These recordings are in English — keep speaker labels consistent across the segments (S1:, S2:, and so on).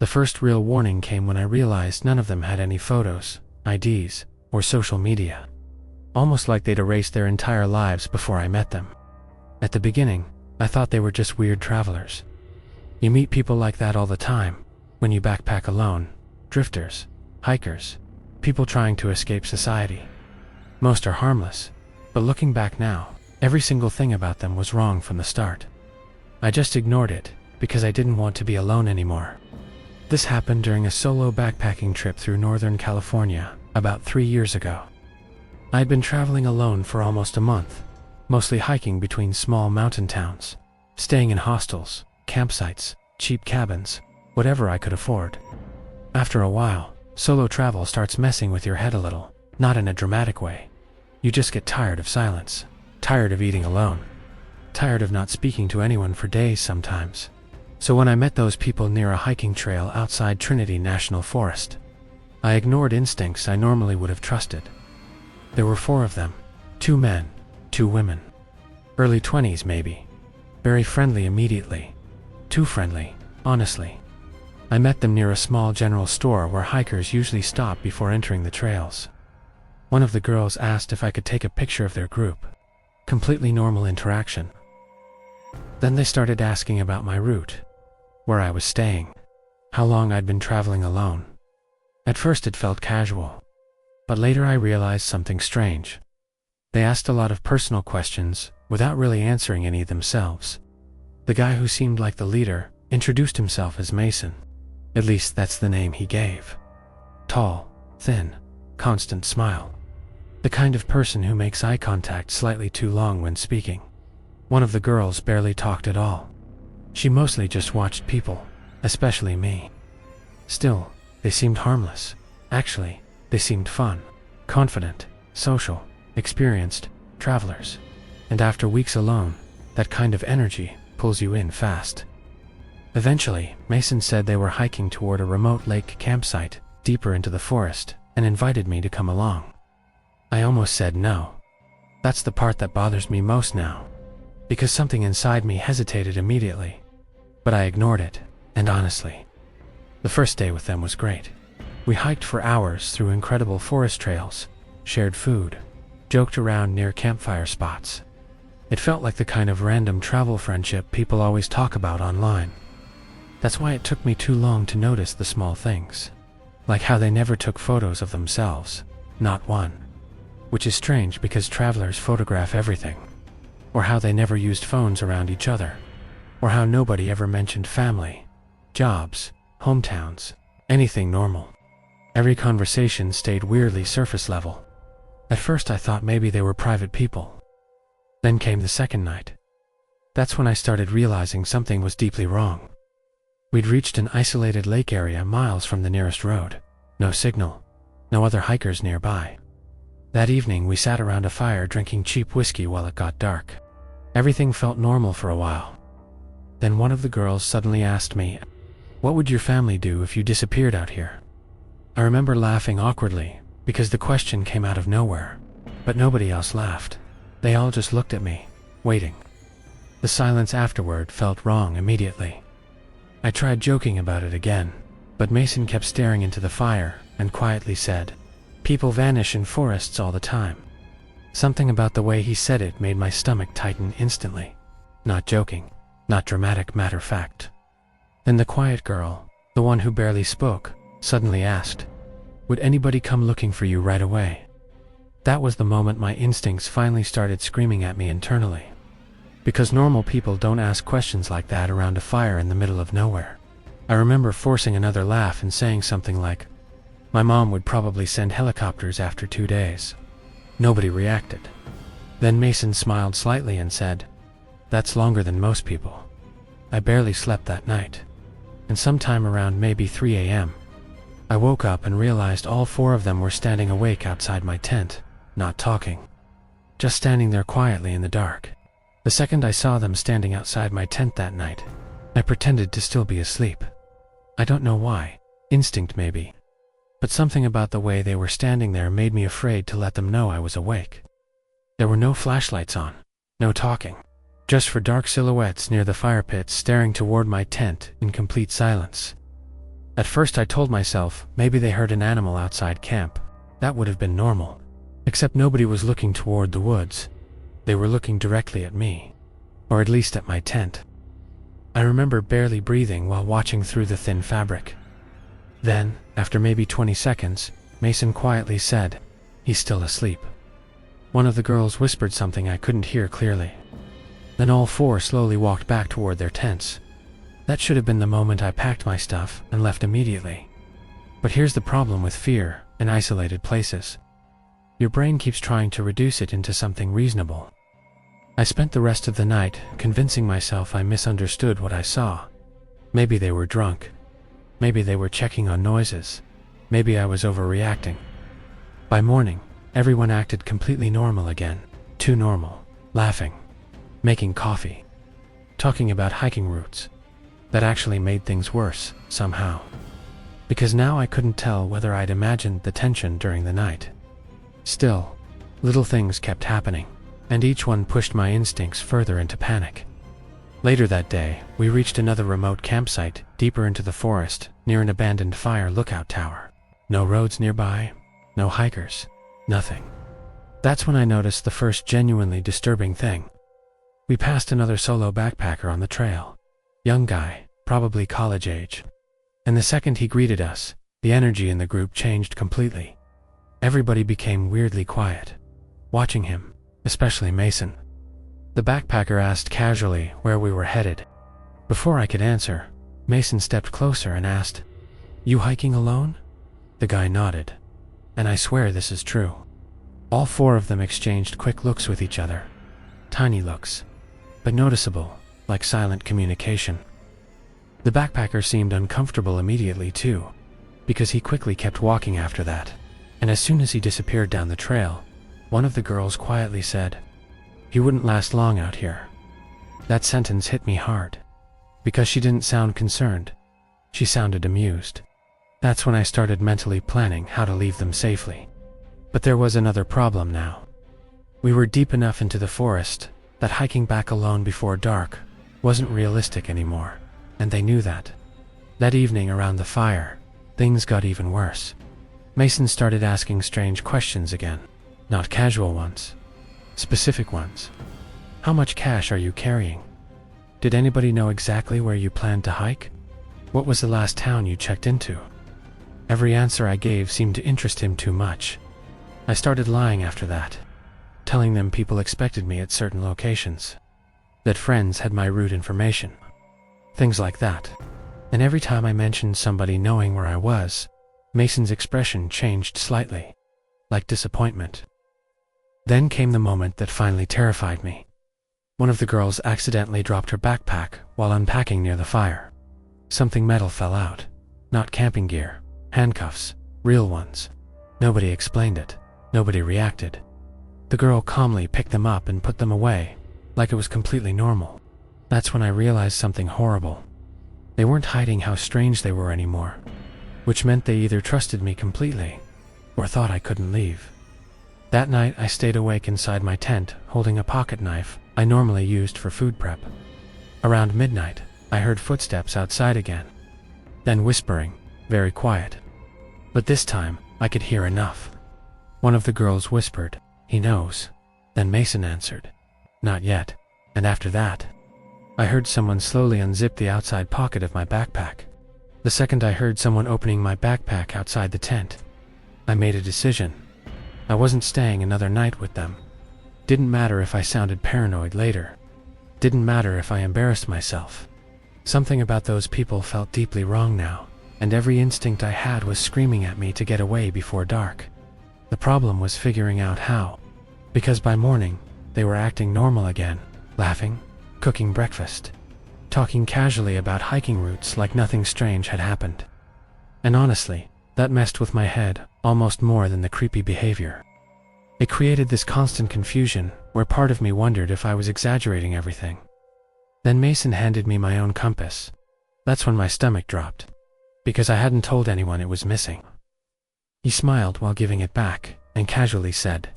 S1: The first real warning came when I realized none of them had any photos, IDs, or social media. Almost like they'd erased their entire lives before I met them. At the beginning, I thought they were just weird travelers. You meet people like that all the time, when you backpack alone, drifters, hikers, people trying to escape society. Most are harmless, but looking back now, every single thing about them was wrong from the start. I just ignored it, because I didn't want to be alone anymore. This happened during a solo backpacking trip through Northern California, about 3 years ago. I had been traveling alone for almost a month, mostly hiking between small mountain towns, staying in hostels, campsites, cheap cabins, whatever I could afford. After a while, solo travel starts messing with your head a little, not in a dramatic way. You just get tired of silence, tired of eating alone, tired of not speaking to anyone for days sometimes. So when I met those people near a hiking trail outside Trinity National Forest, I ignored instincts I normally would have trusted. There were 4 of them, 2 men, 2 women. Early 20s maybe. Very friendly immediately. Too friendly, honestly. I met them near a small general store where hikers usually stop before entering the trails. One of the girls asked if I could take a picture of their group. Completely normal interaction. Then they started asking about my route, where I was staying, how long I'd been traveling alone. At first it felt casual, but later I realized something strange. They asked a lot of personal questions without really answering any themselves. The guy who seemed like the leader introduced himself as Mason. At least that's the name he gave. Tall, thin, constant smile. The kind of person who makes eye contact slightly too long when speaking. One of the girls barely talked at all. She mostly just watched people, especially me. Still, they seemed harmless. Actually, they seemed fun, confident, social, experienced travelers. And after weeks alone, that kind of energy pulls you in fast. Eventually, Mason said they were hiking toward a remote lake campsite, deeper into the forest, and invited me to come along. I almost said no. That's the part that bothers me most now, because something inside me hesitated immediately. But I ignored it, and honestly, the first day with them was great. We hiked for hours through incredible forest trails, shared food, joked around near campfire spots. It felt like the kind of random travel friendship people always talk about online. That's why it took me too long to notice the small things. Like how they never took photos of themselves, not one. Which is strange because travelers photograph everything. Or how they never used phones around each other. Or how nobody ever mentioned family, jobs, hometowns, anything normal. Every conversation stayed weirdly surface level. At first I thought maybe they were private people. Then came the second night. That's when I started realizing something was deeply wrong. We'd reached an isolated lake area miles from the nearest road. No signal. No other hikers nearby. That evening we sat around a fire drinking cheap whiskey while it got dark. Everything felt normal for a while. Then one of the girls suddenly asked me, "What would your family do if you disappeared out here?" I remember laughing awkwardly, because the question came out of nowhere. But nobody else laughed. They all just looked at me, waiting. The silence afterward felt wrong immediately. I tried joking about it again, but Mason kept staring into the fire and quietly said, "People vanish in forests all the time." Something about the way he said it made my stomach tighten instantly. Not joking, not dramatic matter-of-fact. Then the quiet girl, the one who barely spoke, suddenly asked, "Would anybody come looking for you right away?" That was the moment my instincts finally started screaming at me internally. Because normal people don't ask questions like that around a fire in the middle of nowhere. I remember forcing another laugh and saying something like, "My mom would probably send helicopters after 2 days." Nobody reacted. Then Mason smiled slightly and said, "That's longer than most people." I barely slept that night. And sometime around maybe 3 a.m., I woke up and realized all 4 of them were standing awake outside my tent, not talking. Just standing there quietly in the dark. The second I saw them standing outside my tent that night, I pretended to still be asleep. I don't know why, instinct maybe. But something about the way they were standing there made me afraid to let them know I was awake. There were no flashlights on, no talking. Just 4 dark silhouettes near the fire pit staring toward my tent in complete silence. At first I told myself maybe they heard an animal outside camp. That would have been normal. Except nobody was looking toward the woods. They were looking directly at me. Or at least at my tent. I remember barely breathing while watching through the thin fabric. Then, after maybe 20 seconds, Mason quietly said, "He's still asleep." One of the girls whispered something I couldn't hear clearly. Then all four slowly walked back toward their tents. That should have been the moment I packed my stuff and left immediately. But here's the problem with fear in isolated places. Your brain keeps trying to reduce it into something reasonable. I spent the rest of the night convincing myself I misunderstood what I saw. Maybe they were drunk. Maybe they were checking on noises. Maybe I was overreacting. By morning, everyone acted completely normal again. Too normal. Laughing. Making coffee. Talking about hiking routes. That actually made things worse, somehow. Because now I couldn't tell whether I'd imagined the tension during the night. Still, little things kept happening, and each one pushed my instincts further into panic. Later that day, we reached another remote campsite, deeper into the forest, near an abandoned fire lookout tower. No roads nearby, no hikers, nothing. That's when I noticed the first genuinely disturbing thing. We passed another solo backpacker on the trail. Young guy, probably college age. And the second he greeted us, the energy in the group changed completely. Everybody became weirdly quiet, watching him, especially Mason. The backpacker asked casually where we were headed. Before I could answer, Mason stepped closer and asked, "You hiking alone?" The guy nodded. And I swear this is true. All four of them exchanged quick looks with each other. Tiny looks, but noticeable, like silent communication. The backpacker seemed uncomfortable immediately too, because he quickly kept walking after that. And as soon as he disappeared down the trail, one of the girls quietly said, "He wouldn't last long out here." That sentence hit me hard. Because she didn't sound concerned. She sounded amused. That's when I started mentally planning how to leave them safely. But there was another problem now. We were deep enough into the forest that hiking back alone before dark wasn't realistic anymore, and they knew that. That evening around the fire, things got even worse. Mason started asking strange questions again. Not casual ones. Specific ones. How much cash are you carrying? Did anybody know exactly where you planned to hike? What was the last town you checked into? Every answer I gave seemed to interest him too much. I started lying after that, telling them people expected me at certain locations, that friends had my route information, things like that. And every time I mentioned somebody knowing where I was, Mason's expression changed slightly, like disappointment. Then came the moment that finally terrified me. One of the girls accidentally dropped her backpack while unpacking near the fire. Something metal fell out. Not camping gear, handcuffs, real ones. Nobody explained it. Nobody reacted. The girl calmly picked them up and put them away, like it was completely normal. That's when I realized something horrible. They weren't hiding how strange they were anymore, which meant they either trusted me completely, or thought I couldn't leave. That night I stayed awake inside my tent, holding a pocket knife I normally used for food prep. Around midnight, I heard footsteps outside again. Then whispering, very quiet. But this time, I could hear enough. One of the girls whispered, "He knows." Then Mason answered, "Not yet." And after that, I heard someone slowly unzip the outside pocket of my backpack. The second I heard someone opening my backpack outside the tent, I made a decision. I wasn't staying another night with them. Didn't matter if I sounded paranoid later. Didn't matter if I embarrassed myself. Something about those people felt deeply wrong now, and every instinct I had was screaming at me to get away before dark. The problem was figuring out how. Because by morning, they were acting normal again, laughing, cooking breakfast, talking casually about hiking routes like nothing strange had happened. And honestly, that messed with my head almost more than the creepy behavior. It created this constant confusion where part of me wondered if I was exaggerating everything. Then Mason handed me my own compass. That's when my stomach dropped, because I hadn't told anyone it was missing. He smiled while giving it back and casually said,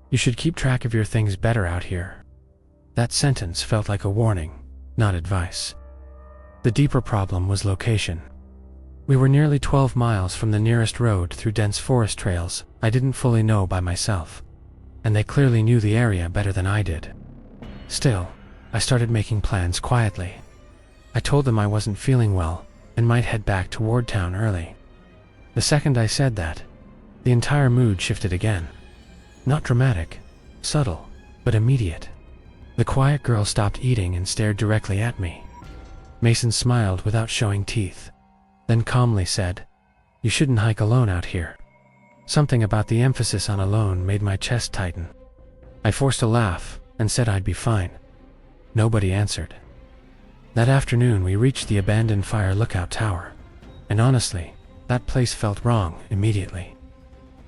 S1: "You should keep track of your things better out here." That sentence felt like a warning, not advice. The deeper problem was location. We were nearly 12 miles from the nearest road through dense forest trails I didn't fully know by myself, and they clearly knew the area better than I did. Still, I started making plans quietly. I told them I wasn't feeling well and might head back toward town early. The second I said that, the entire mood shifted again. Not dramatic, subtle, but immediate. The quiet girl stopped eating and stared directly at me. Mason smiled without showing teeth, then calmly said, "You shouldn't hike alone out here." Something about the emphasis on alone made my chest tighten. I forced a laugh and said I'd be fine. Nobody answered. That afternoon we reached the abandoned fire lookout tower, and honestly, that place felt wrong immediately.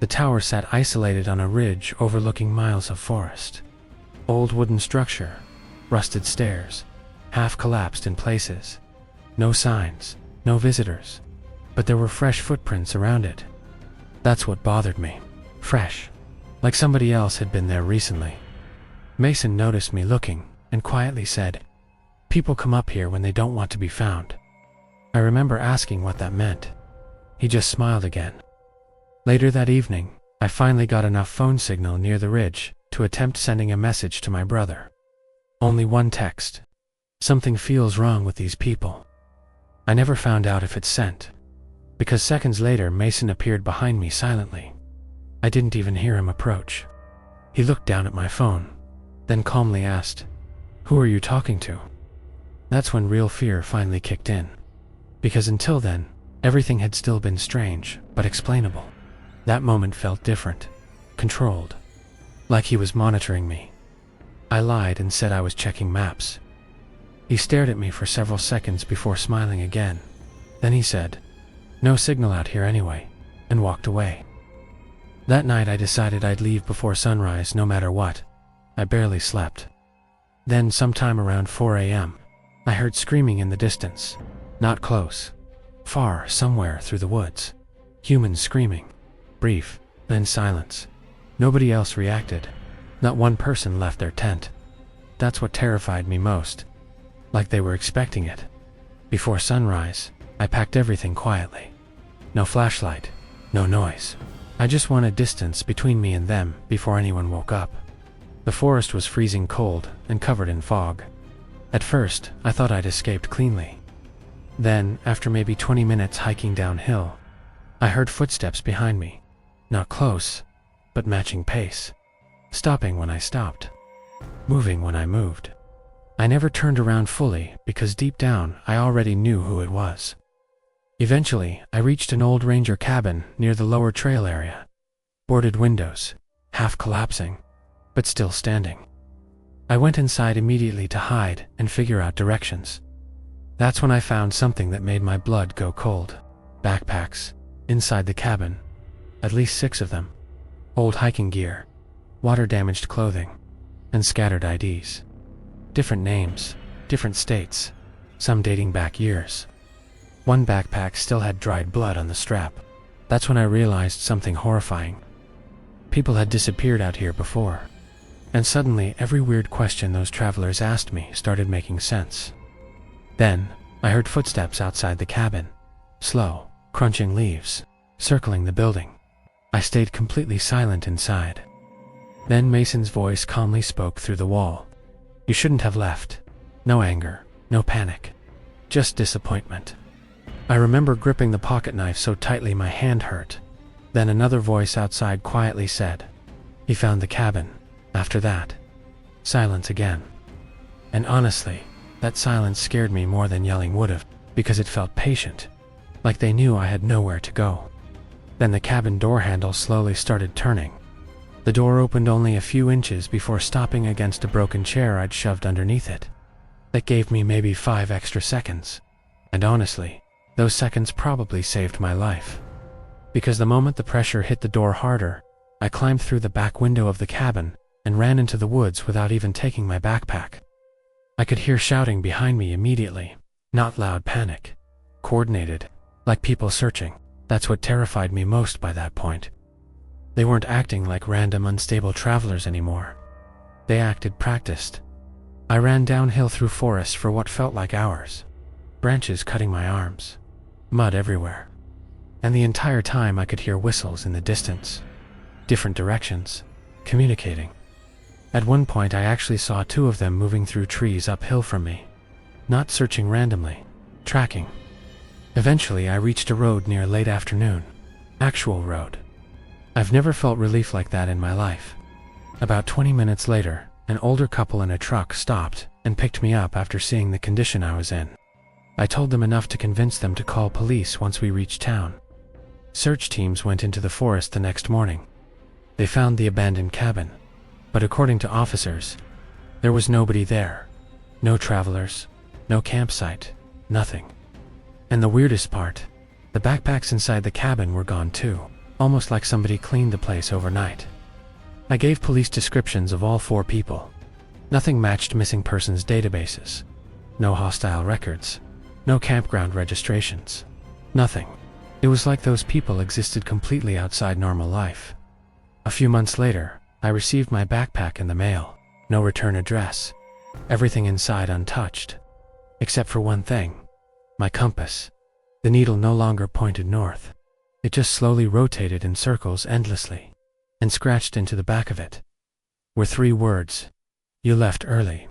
S1: The tower sat isolated on a ridge overlooking miles of forest. Old wooden structure, rusted stairs, half collapsed in places. No signs, no visitors, but there were fresh footprints around it. That's what bothered me. Fresh, like somebody else had been there recently. Mason noticed me looking and quietly said, "People come up here when they don't want to be found." I remember asking what that meant. He just smiled again. Later that evening, I finally got enough phone signal near the ridge to attempt sending a message to my brother. Only one text. "Something feels wrong with these people." I never found out if it sent, because seconds later Mason appeared behind me silently. I didn't even hear him approach. He looked down at my phone, then calmly asked, "Who are you talking to?" That's when real fear finally kicked in, because until then, everything had still been strange, but explainable. That moment felt different, controlled, like he was monitoring me. I lied and said I was checking maps. He stared at me for several seconds before smiling again. Then he said, "No signal out here anyway," and walked away. That night I decided I'd leave before sunrise no matter what. I barely slept. Then sometime around 4 a.m., I heard screaming in the distance. Not close. Far, somewhere through the woods. Humans screaming. Brief, then silence. Nobody else reacted. Not one person left their tent. That's what terrified me most. Like they were expecting it. Before sunrise, I packed everything quietly. No flashlight, no noise. I just wanted distance between me and them before anyone woke up. The forest was freezing cold and covered in fog. At first, I thought I'd escaped cleanly. Then, after maybe 20 minutes hiking downhill, I heard footsteps behind me. Not close, but matching pace. Stopping when I stopped. Moving when I moved. I never turned around fully because deep down I already knew who it was. Eventually, I reached an old ranger cabin near the lower trail area. Boarded windows, half collapsing, but still standing. I went inside immediately to hide and figure out directions. That's when I found something that made my blood go cold. Backpacks, inside the cabin. At least 6 of them. Old hiking gear, water-damaged clothing, and scattered IDs. Different names, different states, some dating back years. One backpack still had dried blood on the strap. That's when I realized something horrifying. People had disappeared out here before, and suddenly every weird question those travelers asked me started making sense. Then, I heard footsteps outside the cabin. Slow, crunching leaves, circling the building. I stayed completely silent inside. Then Mason's voice calmly spoke through the wall. "You shouldn't have left." No anger, no panic, just disappointment. I remember gripping the pocket knife so tightly my hand hurt. Then another voice outside quietly said, "He found the cabin." After that, silence again. And honestly, that silence scared me more than yelling would have, because it felt patient, like they knew I had nowhere to go. Then the cabin door handle slowly started turning. The door opened only a few inches before stopping against a broken chair I'd shoved underneath it. That gave me maybe 5 extra seconds. And honestly, those seconds probably saved my life. Because the moment the pressure hit the door harder, I climbed through the back window of the cabin and ran into the woods without even taking my backpack. I could hear shouting behind me immediately. Not loud panic. Coordinated, like people searching. That's what terrified me most by that point. They weren't acting like random unstable travelers anymore. They acted practiced. I ran downhill through forest for what felt like hours. Branches cutting my arms. mud everywhere. And the entire time I could hear whistles in the distance. Different directions, communicating. At one point I actually saw two of them moving through trees uphill from me. Not searching randomly, tracking. Eventually I reached a road near late afternoon. Actual road. I've never felt relief like that in my life. About 20 minutes later, an older couple in a truck stopped and picked me up after seeing the condition I was in. I told them enough to convince them to call police once we reached town. Search teams went into the forest the next morning. They found the abandoned cabin, but according to officers, there was nobody there. No travelers, no campsite, nothing. And the weirdest part, the backpacks inside the cabin were gone too, almost like somebody cleaned the place overnight. I gave police descriptions of all 4 people. Nothing matched missing persons databases. No hostile records. No campground registrations. Nothing. It was like those people existed completely outside normal life. A few months later, I received my backpack in the mail. No return address. Everything inside untouched. Except for one thing. My compass. The needle no longer pointed north. It just slowly rotated in circles endlessly. And scratched into the back of it were 3 words. You left early.